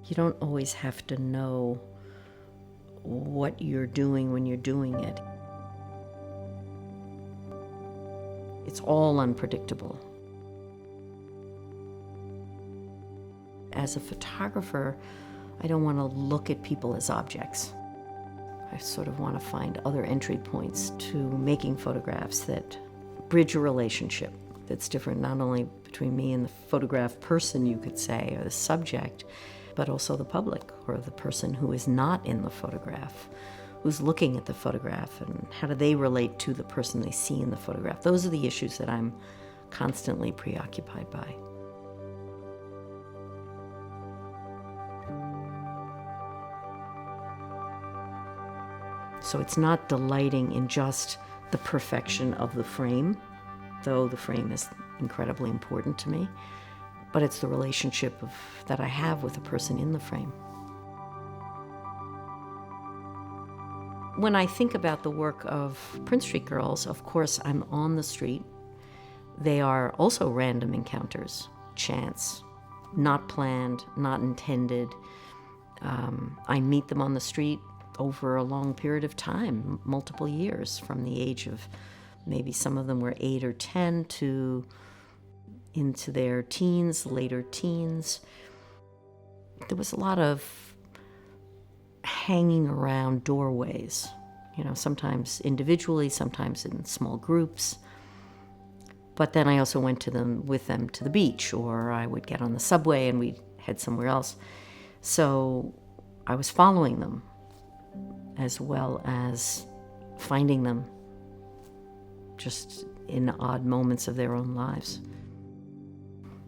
You don't always have to know what you're doing when you're doing it. It's all unpredictable. As a photographer, I don't want to look at people as objects. I sort of want to find other entry points to making photographs that bridge a relationship that's different not only between me and the photograph person, you could say, or the subject, but also the public or the person who is not in the photograph, who's looking at the photograph, and how do they relate to the person they see in the photograph. Those are the issues that I'm constantly preoccupied by. So it's not delighting in just the perfection of the frame, though the frame is incredibly important to me, but it's the relationship that I have with the person in the frame. When I think about the work of Prince Street Girls, of course, I'm on the street. They are also random encounters, chance, not planned, not intended. I meet them on the street over a long period of time, multiple years, from the age of maybe some of them were 8 or 10 to into their teens, later teens. There was a lot of hanging around doorways, sometimes individually, sometimes in small groups. But then I also went with them to the beach, or I would get on the subway and we'd head somewhere else. So I was following them as well as finding them just in odd moments of their own lives.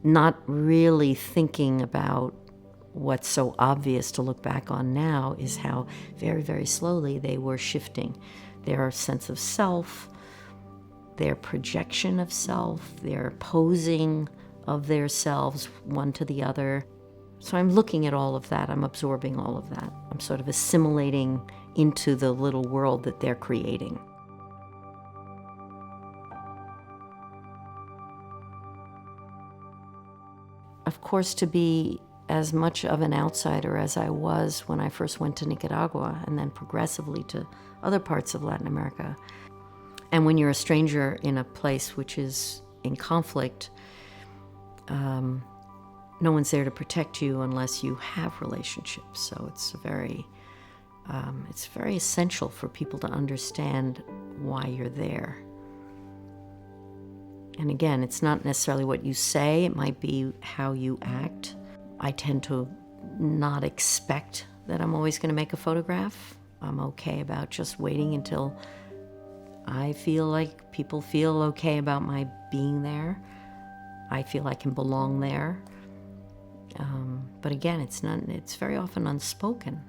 Not really thinking about what's so obvious to look back on now is how very, very slowly they were shifting their sense of self, their projection of self, their posing of their selves one to the other. So I'm looking at all of that. I'm absorbing all of that. I'm sort of assimilating into the little world that they're creating. Of course, to be as much of an outsider as I was when I first went to Nicaragua and then progressively to other parts of Latin America. And when you're a stranger in a place which is in conflict, no one's there to protect you unless you have relationships. So it's very essential for people to understand why you're there. And again, it's not necessarily what you say, it might be how you act. I tend to not expect that I'm always going to make a photograph. I'm okay about just waiting until I feel like people feel okay about my being there. I feel I can belong there. But again, it's very often unspoken.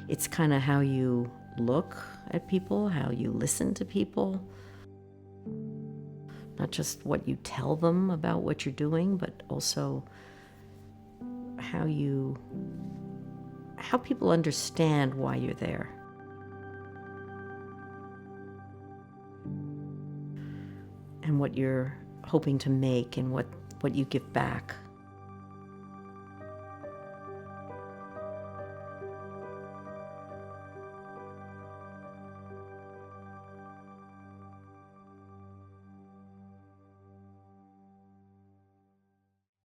It's kind of how you look at people, how you listen to people. Not just what you tell them about what you're doing, but also how people understand why you're there. And what you're hoping to make and what you give back.